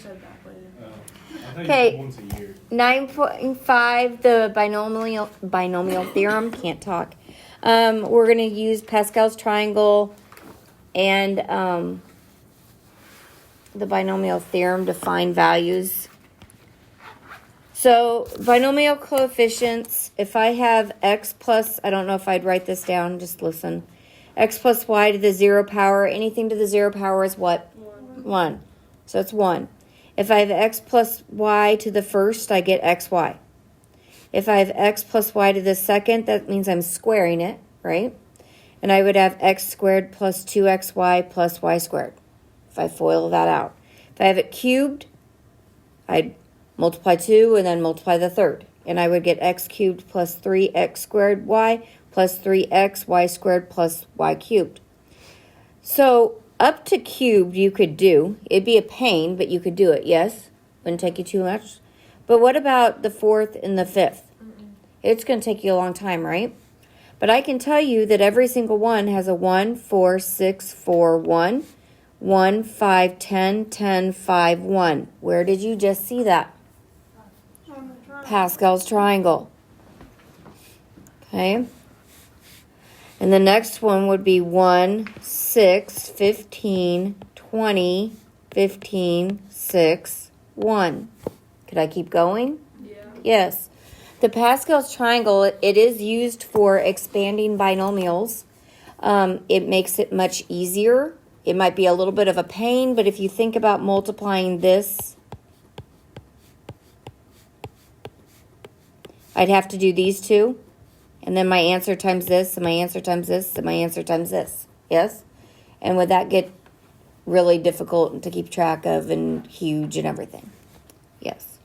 said that, but Okay, once a year. 9.5, the binomial theorem. Can't talk. We're going to use Pascal's triangle and the binomial theorem to find values. So binomial coefficients, if I have x plus, I don't know if I'd write this down, just listen. X plus y to the 0 power, anything to the 0 power is what? 1. So it's 1. If I have x plus y to the first, I get xy. If I have x plus y to the second, that means I'm squaring it, right? And I would have x squared plus 2xy plus y squared, if I FOIL that out. If I have it cubed, I'd multiply 2 and then multiply the third. And I would get x cubed plus 3x squared y plus 3x y squared plus y cubed. So up to cubed you could do. It'd be a pain, but you could do it, yes? Wouldn't take you too much. But what about the fourth and the fifth? It's going to take you a long time, right? But I can tell you that every single one has a 1, 4, 6, 4, 1, 1, 5, 10, 10, 5, 1. Where did you just see that? Pascal's triangle. Okay. And the next one would be 1, 6, 15, 20, 15, 6, 1. Could I keep going? yeah. Yes. The Pascal's triangle, it is used for expanding binomials. It makes it much easier. It might be a little bit of a pain, but if you think about multiplying this, I'd have to do these two, and then my answer times this, and my answer times this, and my answer times this. Yes? And would that get really difficult to keep track of and huge and everything? Yes.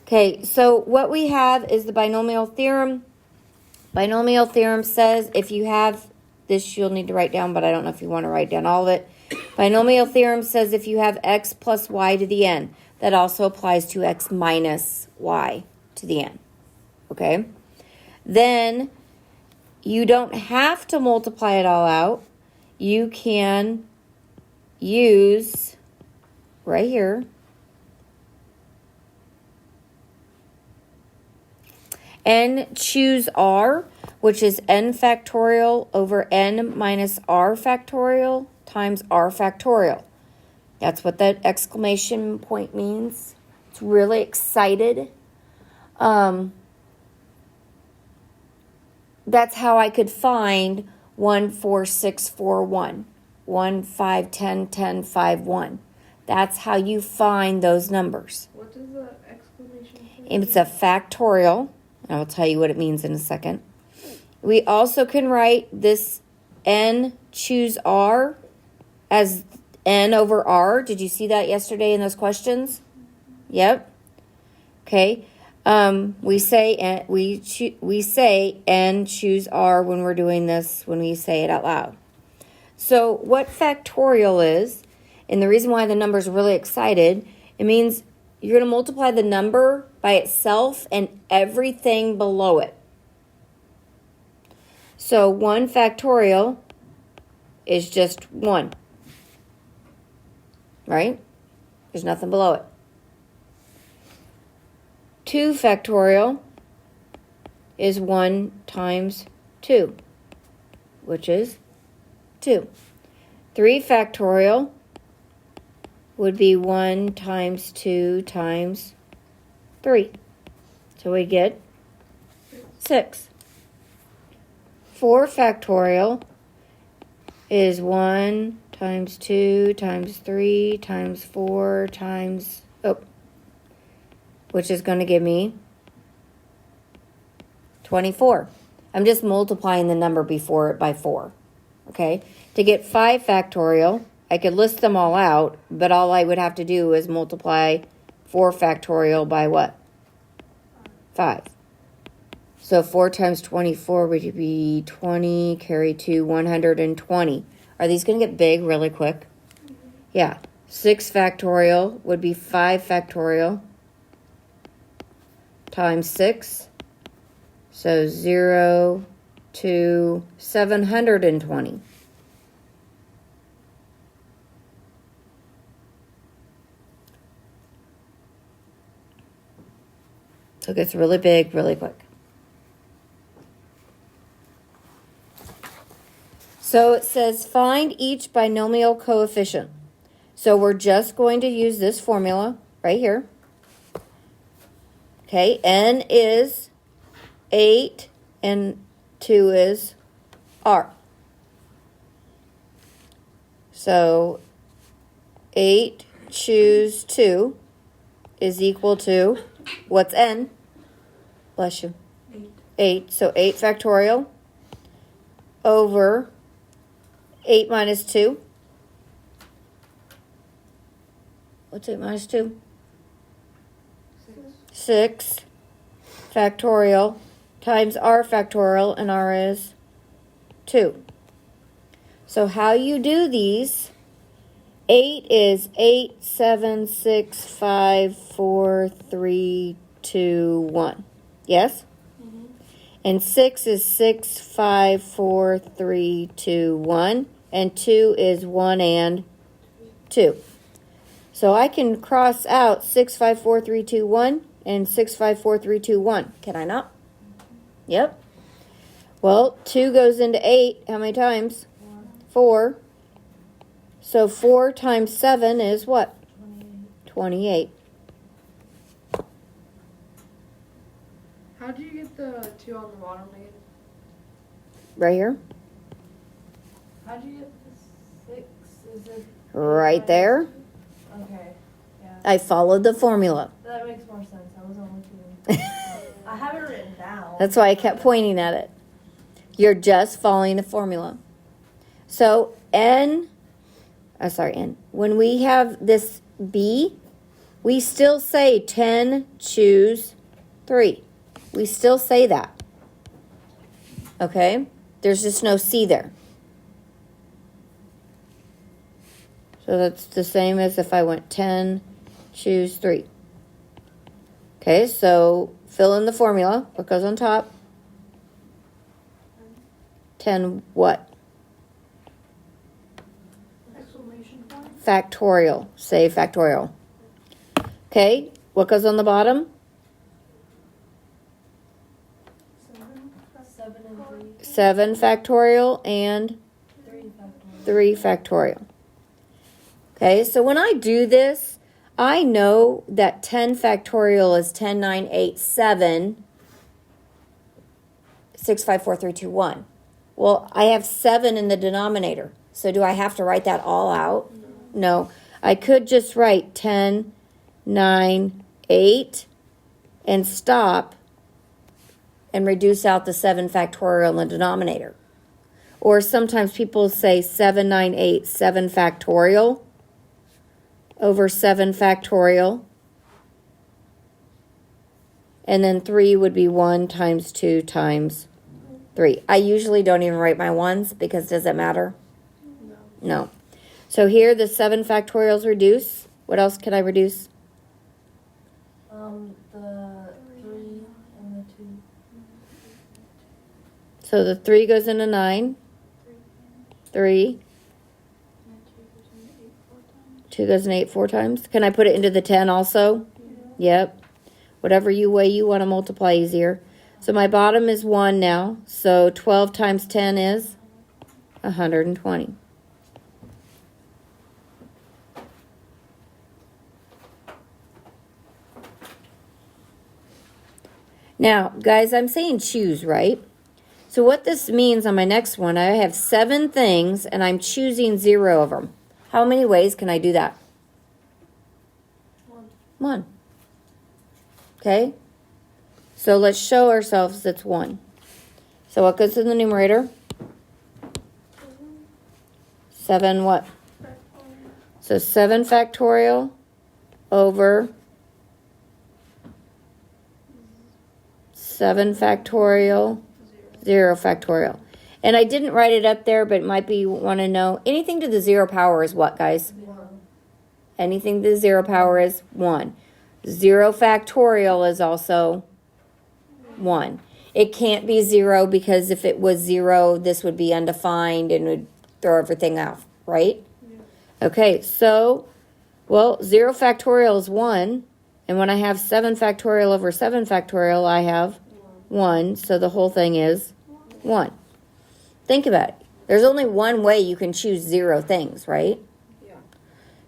Okay, so what we have is the binomial theorem. Binomial theorem says if you have this, you'll need to write down, but I don't know if you want to write down all of it. Binomial theorem says if you have x plus y to the n, that also applies to x minus y to the n. Okay? Then you don't have to multiply it all out. You can use right here and choose r, which is n factorial over n minus r factorial times r factorial. That's what that exclamation point means. It's really excited. That's how I could find 1, 4, 6, 4, 1. 1, 5, 10, 10, 5, 1. That's how you find those numbers. What does the exclamation point It's a factorial. I will tell you what it means in a second. We also can write this n choose r as n over r. Did you see that yesterday in those questions? Yep. Okay. We say n choose r when we're doing this, when we say it out loud. So what factorial is, and the reason why the number's really excited, it means you're going to multiply the number by itself and everything below it. So 1 factorial is just 1. Right? There's nothing below it. 2 factorial is 1 times 2, which is 2. 3 factorial would be 1 times 2 times 3. So we get 6. 4 factorial is 1 times 2 times 3 times 4 times, which is going to give me 24. I'm just multiplying the number before it by 4. Okay? To get 5 factorial, I could list them all out, but all I would have to do is multiply 4 factorial by what? 5. So 4 times 24 would be 20, carry 2, 120. Are these going to get big really quick? Yeah. 6 factorial would be 5 factorial times 6. So 0 to 720. So it gets really big really quick. So it says find each binomial coefficient. So we're just going to use this formula right here. Okay, n is 8 and 2 is r. So 8 choose 2 is equal to, what's n? Bless you. 8. So 8 factorial over 8 minus 2. What's 8 minus 2? 6 factorial times r factorial, and r is 2. So how you do these, 8 is 8, 7, 6, 5, 4, 3, 2, 1. Yes? Mm-hmm. And 6 is 6, 5, 4, 3, 2, 1. And 2 is 1 and 2. So I can cross out 6, 5, 4, 3, 2, 1 and 6, 5, 4, 3, 2, 1. Can I not? Yep. Well, 2 goes into 8. How many times? 4. So 4 times 7 is what? 28. How do you get the 2 on the bottom again? Right here. How do you get the 6? Is it Right there. Okay. Yeah. I followed the formula. That makes more sense. I wasn't looking. I have it written down. That's why I kept pointing at it. You're just following the formula. So n. When we have this b, we still say 10 choose 3. We still say that. Okay? There's just no c there. So that's the same as if I went 10 choose 3. Okay, so fill in the formula. What goes on top? 10 what? Exclamation point. Factorial. Say factorial. Okay, what goes on the bottom? 7 and 3. 7 factorial and 3 factorial. 3 factorial. Okay, so when I do this, I know that 10 factorial is 10, 9, 8, 7, 6, 5, 4, 3, 2, 1. Well, I have 7 in the denominator. So do I have to write that all out? No. I could just write 10, 9, 8, and stop and reduce out the 7 factorial in the denominator. Or sometimes people say 7, 9, 8, 7 factorial over 7 factorial. And then 3 would be 1 times 2 times 3. I usually don't even write my ones because does it matter? No. So here the 7 factorials reduce. What else can I reduce? The 3 and the 2. So the 3 goes into 9. 3. 2 goes in 8 4 times. Can I put it into the 10 also? Yep. Whatever way you want to multiply easier. So my bottom is 1 now. So 12 times 10 is 120. Now, guys, I'm saying choose, right? So what this means on my next one, I have 7 things and I'm choosing 0 of them. How many ways can I do that? 1. Okay? So let's show ourselves that's 1. So what goes in the numerator? 7 what? So 7 factorial over 7 factorial, 0 factorial. And I didn't write it up there, but it might be you want to know. Anything to the 0 power is what, guys? 1. Anything to the 0 power is 1. 0 factorial is also 1. It can't be 0 because if it was 0, this would be undefined and would throw everything off, right? Yeah. Okay, so, well, 0 factorial is 1. And when I have 7 factorial over 7 factorial, I have 1. So the whole thing is 1. Think about it. There's only one way you can choose 0 things, right? Yeah.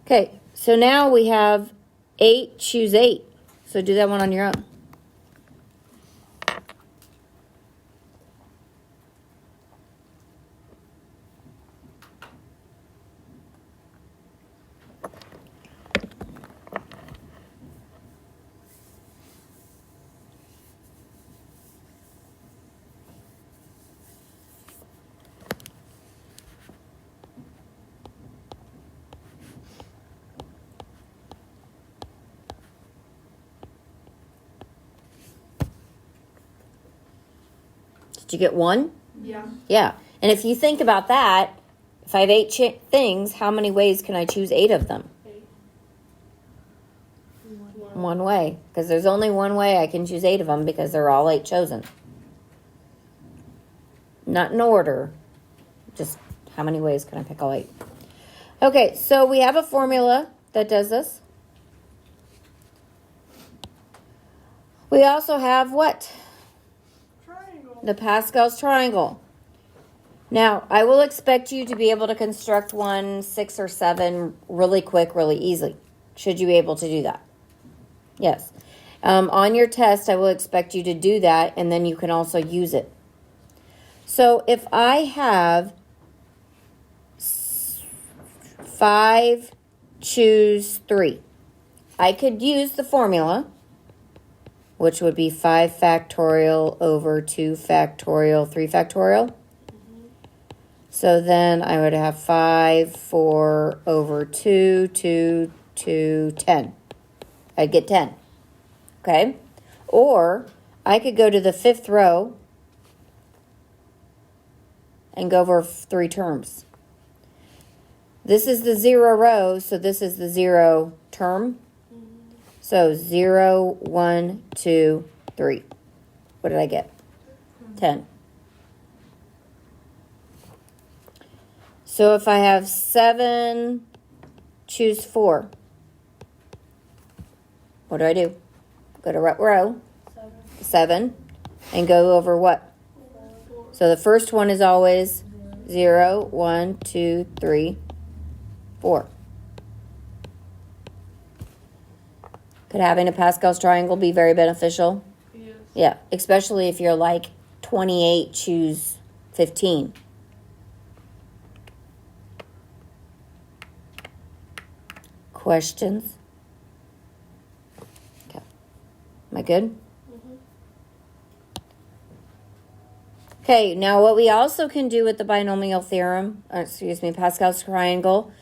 Okay, so now we have 8, choose 8. So do that one on your own. Did you get 1? Yeah. Yeah. And if you think about that, if I have 8 things, how many ways can I choose 8 of them? 1 way. Because there's only one way I can choose 8 of them because they're all 8 chosen. Not in order. Just how many ways can I pick all 8? Okay, so we have a formula that does this. We also have what? Triangle. The Pascal's triangle. Now, I will expect you to be able to construct 1, 6, or 7 really quick, really easily. Should you be able to do that? Yes. On your test, I will expect you to do that, and then you can also use it. So if I have 5, choose 3, I could use the formula, which would be 5 factorial over 2 factorial, 3 factorial. So then I would have 5, 4 over 2, 2, 2, 10. I'd get 10. Okay? Or I could go to the 5th row and go over 3 terms. This is the 0 row, so this is the 0 term. So 0, 1, 2, 3. What did I get? 10. So if I have 7, choose 4. What do? Go to row 7 and go over what? So the first one is always 0, 1, 2, 3, 4. Could having a Pascal's triangle be very beneficial? Yes. Yeah, especially if you're like 28, choose 15. Questions? Okay. Am I good? Okay, now what we also can do with the binomial theorem, Pascal's triangle,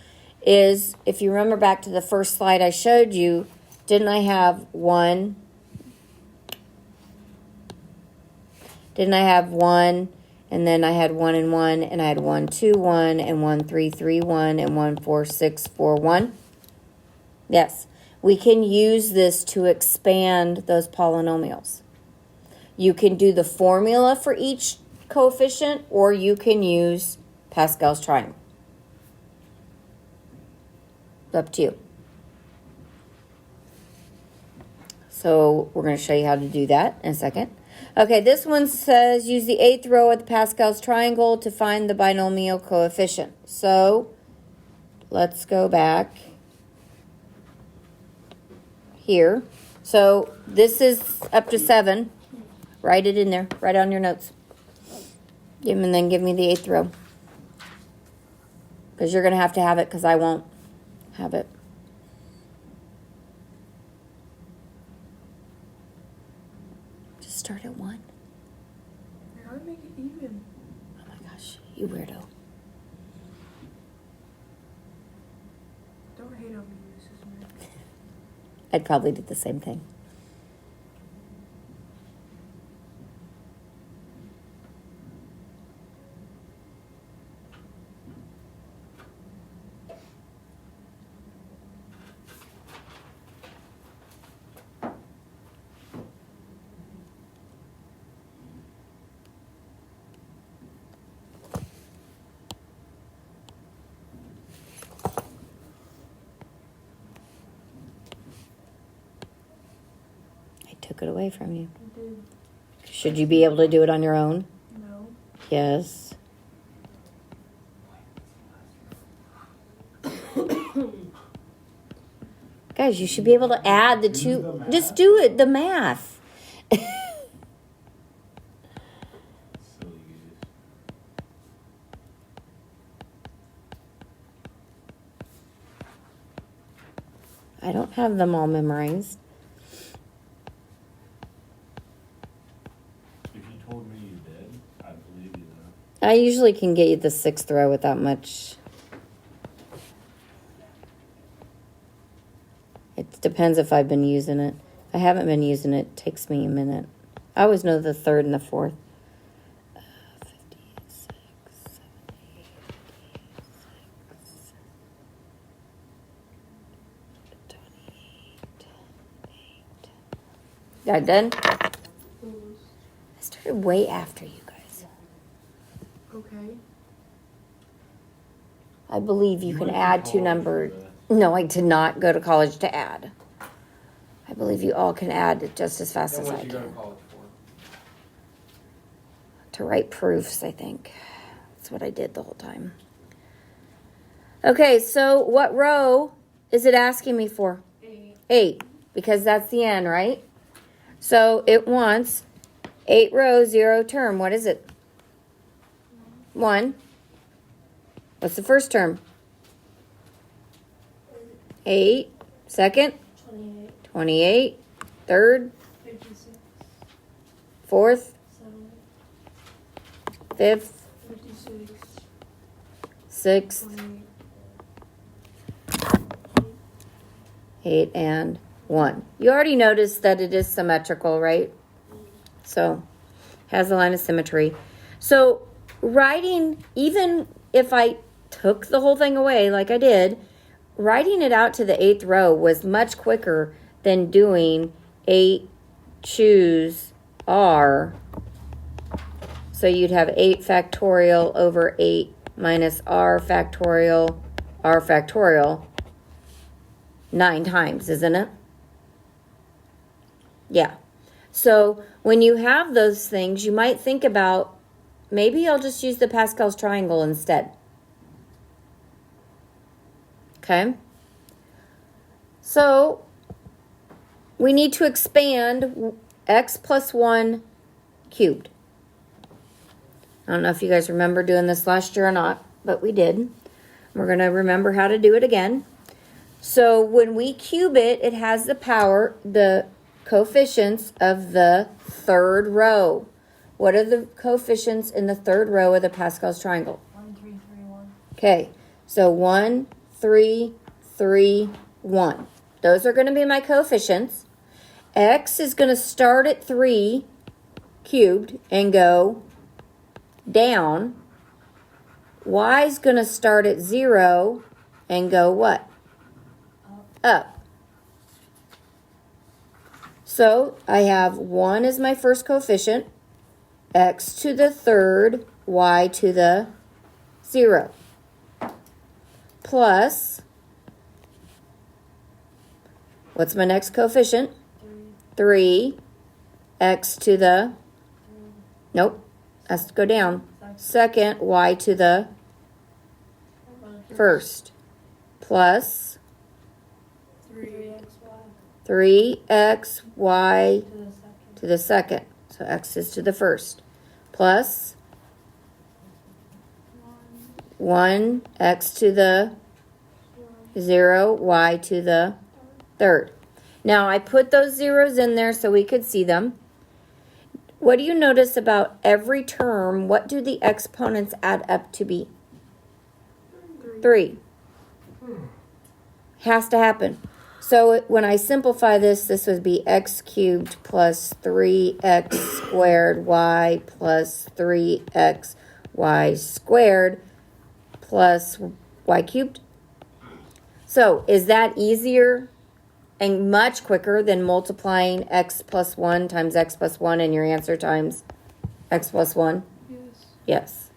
is if you remember back to the first slide I showed you, didn't I have 1? Didn't I have 1? And then I had 1 and 1, and I had 1, 2, 1, and 1, 3, 3, 1, and 1, 4, 6, 4, 1. Yes, we can use this to expand those polynomials. You can do the formula for each coefficient, or you can use Pascal's triangle. It's up to you. So we're going to show you how to do that in a second. Okay, this one says use the 8th row of the Pascal's triangle to find the binomial coefficient. So let's go back here. So this is up to 7. Write it in there. Write it on your notes. And then give me the 8th row. Because you're going to have it because I won't have it. Just start at 1. How to make it even? Oh my gosh, you weirdo. Don't hate on me, Mrs. Smith. I'd probably do the same thing. took it away from you. I did. Should you be able to do it on your own? No. Yes. Guys, you should be able to add the two. Just do it, the math. Silly goose. I don't have them all memorized. If you told me you did, I'd believe you though. I usually can get you the 6th row without much. It depends if I've been using it. If I haven't been using it, it takes me a minute. I always know the 3rd and the 4th. 56, 28, 8. Got it done? I started way after you guys. Okay. I believe you can went to add two college numbered. for that. No, I did not go to college to add. I believe you all can add just as fast Then as I what'd you go to can. college for? To write proofs, I think. That's what I did the whole time. Okay, so what row is it asking me for? 8. 8, because that's the end, right? So it wants 8 rows, 0 term. What is it? 1. What's the first term? 8. Second? 28. 28. Third? 56. Fourth? 7. Fifth? 56. Sixth? 28. 8 and 1. You already noticed that it is symmetrical, right? So, has a line of symmetry. So, writing, even if I took the whole thing away like I did, writing it out to the 8th row was much quicker than doing 8 choose R. So you'd have 8 factorial over 8 minus R factorial 9 times, isn't it? Yeah. So when you have those things, you might think about, maybe I'll just use the Pascal's triangle instead. Okay? So we need to expand x plus 1 cubed. I don't know if you guys remember doing this last year or not, but we did. We're going to remember how to do it again. So when we cube it, it has the power, the coefficients of the 3rd row. What are the coefficients in the 3rd row of the Pascal's triangle? 1, 3, 3, 1. Okay, so 1, 3, 3, 1. Those are going to be my coefficients. X is going to start at 3 cubed and go down. Y is going to start at 0 and go what? Up. So I have 1 as my first coefficient, x to the 3rd, y to the 0, plus, what's my next coefficient? 3, x to the, nope, has to go down, second, y to the first, plus 3xy 3xy to the second. to the second. So x is to the first. Plus 1x to the 0, y to the third. Now I put those zeros in there so we could see them. What do you notice about every term? What do the exponents add up to be? 3. Has to happen. So when I simplify this, this would be x cubed plus 3x squared y plus 3x y squared plus y cubed. So is that easier and much quicker than multiplying x plus 1 times x plus 1 and your answer times x plus 1? Yes. Yes.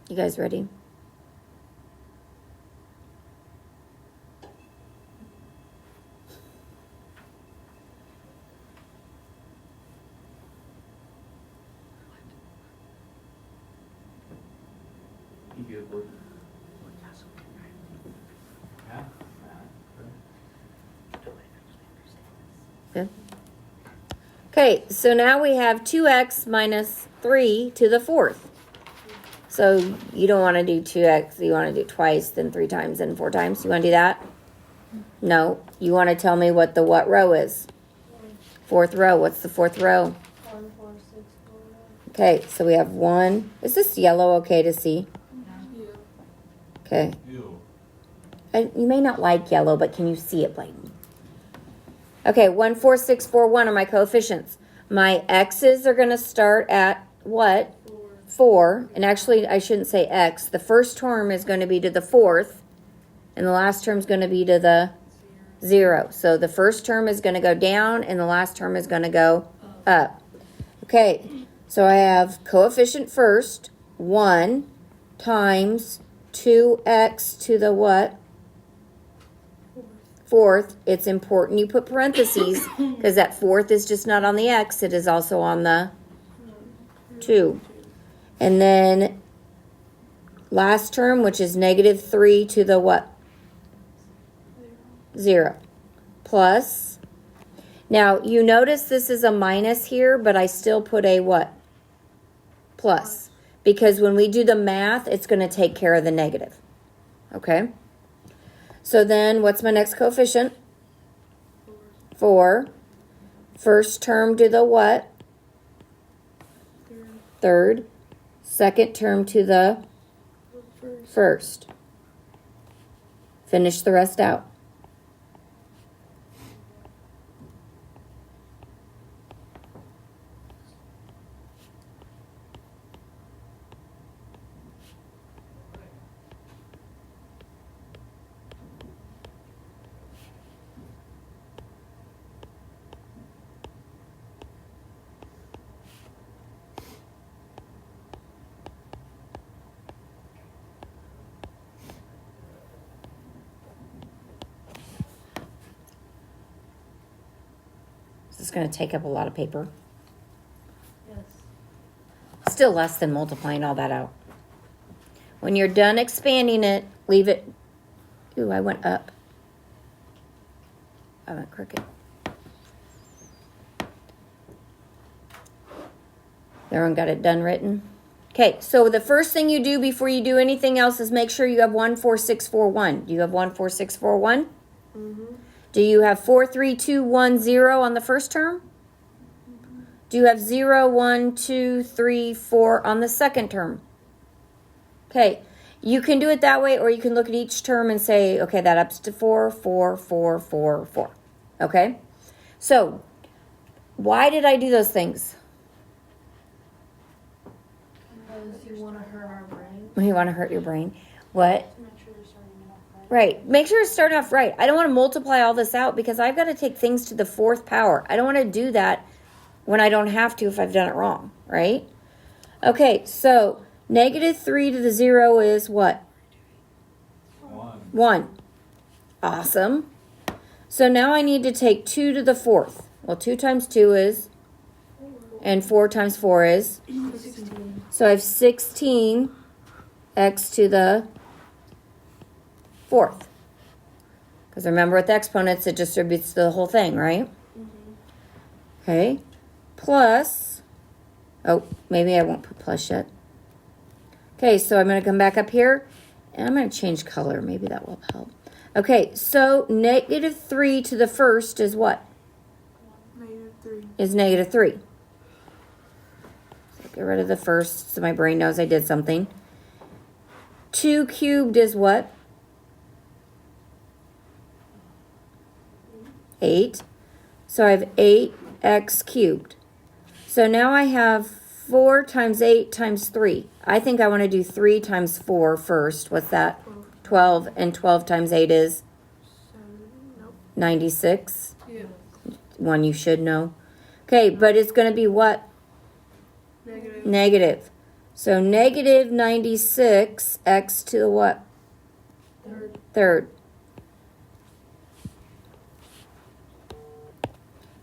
You guys ready? You good, boy? Yeah. Good. Okay, so now we have 2x minus 3 to the fourth. So you don't want to do 2x, you want to do twice, then 3 times, then 4 times. You want to do that? No. You want to tell me what the what row is? Fourth row. What's the fourth row? 1, 4, 6, 4. Okay, so we have 1. Is this yellow okay to see? Yeah. Okay. Ew. You may not like yellow, but can you see it, Bladen? Okay, 1, 4, 6, 4, 1 are my coefficients. My x's are going to start at what? 4. And actually, I shouldn't say x. The first term is going to be to the fourth, and the last term is going to be to the 0. So the first term is going to go down, and the last term is going to go up. Okay, so I have coefficient first, 1 times 2x to the what? Fourth. It's important you put parentheses because that fourth is just not on the x, it is also on the 2. And then last term, which is negative 3 to the what? 0. Plus. Now, you notice this is a minus here, but I still put a what? Plus. Because when we do the math, it's going to take care of the negative. Okay? So then, what's my next coefficient? 4. First term to the what? Third. Second term to the first. Finish the rest out. This is going to take up a lot of paper. Yes. Still less than multiplying all that out. When you're done expanding it, leave it. Ooh, I went up. I went crooked. Everyone got it done written? Okay, so the first thing you do before you do anything else is make sure you have 1, 4, 6, 4, 1. Do you have 1, 4, 6, 4, 1? Mm-hmm. Do you have 4, 3, 2, 1, 0 on the first term? Do you have 0, 1, 2, 3, 4 on the second term? Okay, you can do it that way, or you can look at each term and say, okay, that ups to 4, 4, 4, 4, 4. Okay? So, why did I do those things? Because you want to hurt our brain. You want to hurt your brain. What? To make sure you're starting it off right. Right. Make sure it's starting off right. I don't want to multiply all this out because I've got to take things to the fourth power. I don't want to do that when I don't have to if I've done it wrong, right? Okay, so negative 3 to the 0 is what? 1. Awesome. So now I need to take 2 to the fourth. Well, 2 times 2 is, and 4 times 4 is. 16. So I have 16 x to the fourth. Because remember with exponents, it distributes the whole thing, right? Okay. Plus, oh, maybe I won't put plus yet. Okay, so I'm going to come back up here, and I'm going to change color. Maybe that will help. Okay, so negative 3 to the first is what? -3. Is negative 3. So get rid of the first so my brain knows I did something. 2 cubed is what? 8. So I have 8x cubed. So now I have 4 times 8 times 3. I think I want to do 3 times 4 first. What's that? 12. And 12 times 8 is 96. Yeah. One you should know. Okay, but it's going to be what? Negative. Negative. So negative 96 x to the what? Third.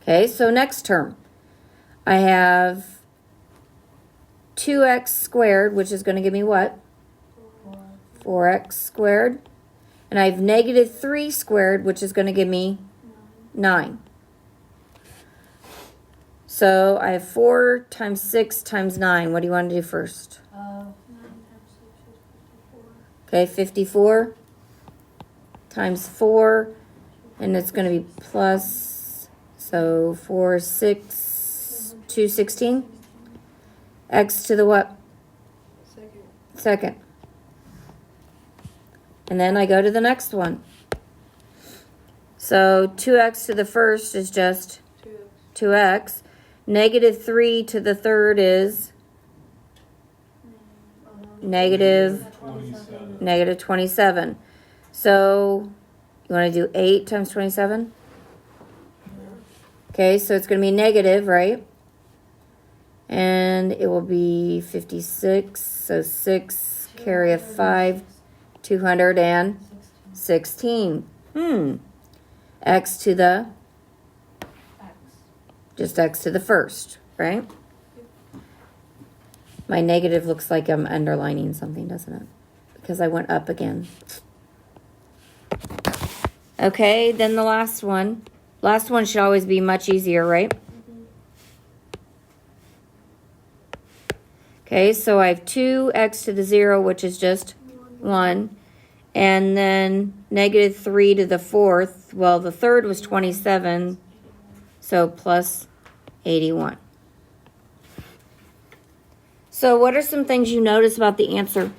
Okay, so next term. I have 2x squared, which is going to give me what? 4x squared. And I have negative 3 squared, which is going to give me 9. So I have 4 times 6 times 9. What do you want to do first? 9 times 6 is 54. Okay, 54 times 4. And it's going to be plus, so 4, 6, 2, 16. X to the what? Second. And then I go to the next one. So 2x to the first is just 2x. Negative 3 to the third is negative 27. So you want to do 8 times 27? Okay, so it's going to be negative, right? And it will be 56. So 6, carry a 5, 216. X to the, just x to the first, right? My negative looks like I'm underlining something, doesn't it? Because I went up again. Okay, then the last one. Last one should always be much easier, right? Okay, so I have 2x to the 0, which is just 1. And then negative 3 to the fourth. Well, the third was 27, so plus 81. So what are some things you notice about the answer?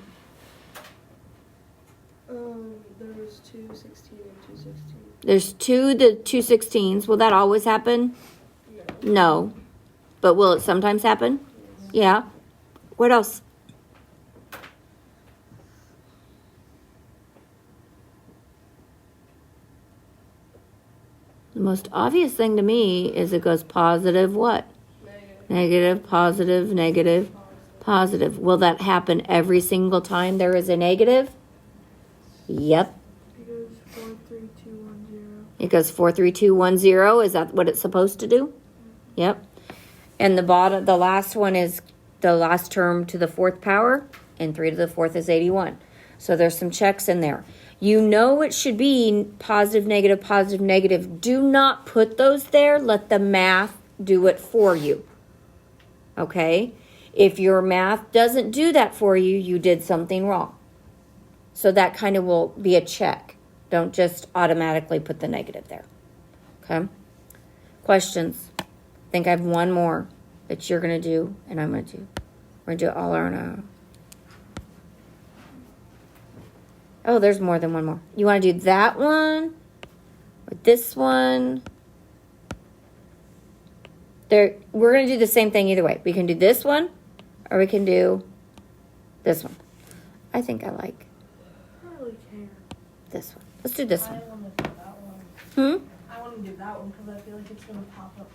There was 216 and 216. There's 216s. Will that always happen? No. But will it sometimes happen? Yeah. What else? The most obvious thing to me is it goes positive what? Negative, positive, negative, positive. Will that happen every single time there is a negative? Yep. It goes 43210. It goes 43210. Is that what it's supposed to do? Yep. And the last one is the last term to the fourth power, and 3 to the fourth is 81. So there's some checks in there. You know it should be positive, negative, positive, negative. Do not put those there. Let the math do it for you. Okay? If your math doesn't do that for you, you did something wrong. So that kind of will be a check. Don't just automatically put the negative there. Okay? Questions? I think I have one more that you're going to do and I'm going to do. We're going to do it all on our own. Oh, there's more than one more. You want to do that one or this one? We're going to do the same thing either way. We can do this one or we can do this one. I think I like I don't really care. this one. Let's do this I one. want to do that one. Hmm? I want to do that one because I feel like it's going to pop up.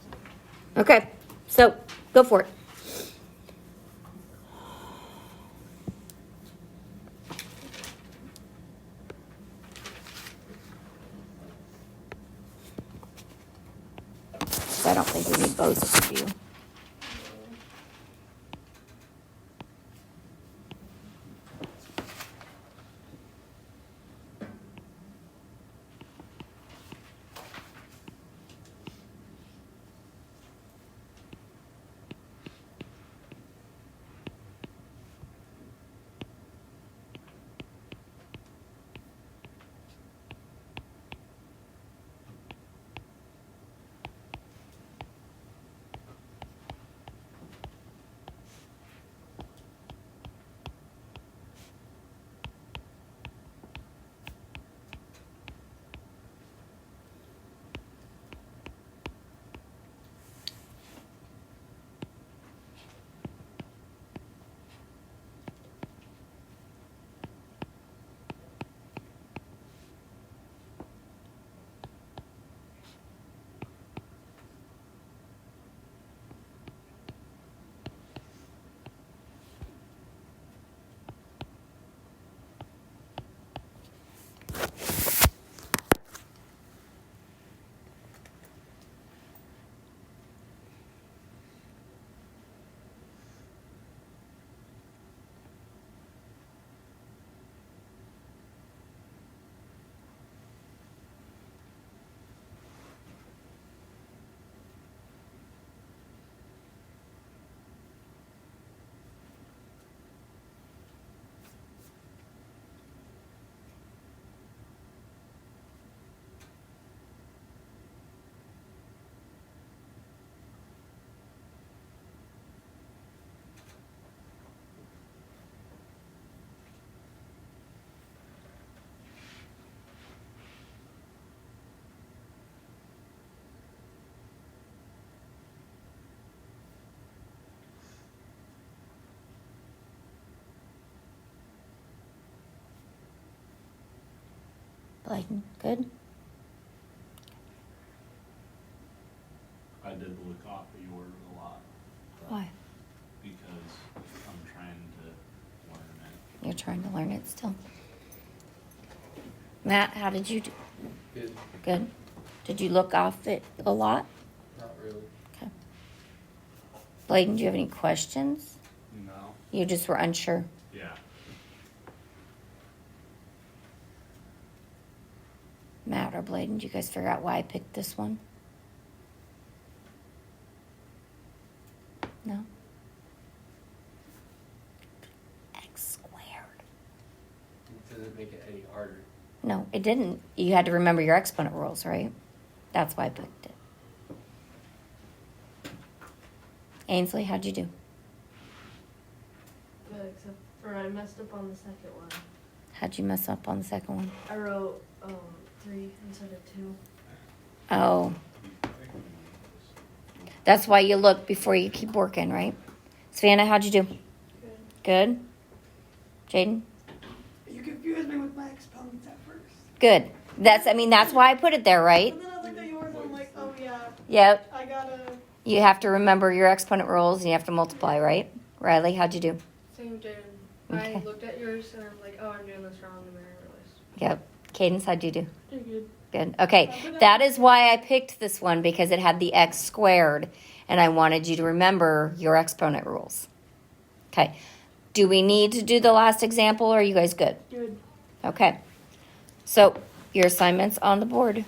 Okay, so go for it. I don't think we need both of you. Bladen, good? I did look off of yours a lot. but- Why? Because I'm trying to learn it. You're trying to learn it still. Matt, how did you do? Good. Good. Did you look off it a lot? Not really. Okay. Bladen, do you have any questions? No. You just were unsure. Yeah. Matt or Bladen, did you guys figure out why I picked this one? No? X squared. It doesn't make it any harder. No, it didn't. You had to remember your exponent rules, right? That's why I picked it. Ainsley, how'd you do? Good, except for I messed up on the second one. How'd you mess up on the second one? I wrote 3 instead of 2. Oh, that's why you look before you keep working, right? Savannah, how'd you do? Good. Good? Jaden? You confused me with my exponents at first. Good. That's why I put it there, right? And then I looked at yours and I'm like, oh yeah, Yep. I gotta. You have to remember your exponent rules and you have to multiply, right? Riley, how'd you do? Same, Jaden. Okay. I looked at yours and I'm like, oh, I'm doing this wrong, and then I realized. Yep. Cadence, how'd you do? Pretty good. Good. Okay. That is why I picked this one because it had the x squared and I wanted you to remember your exponent rules. Okay. Do we need to do the last example or are you guys good? Good. Okay. So your assignment's on the board.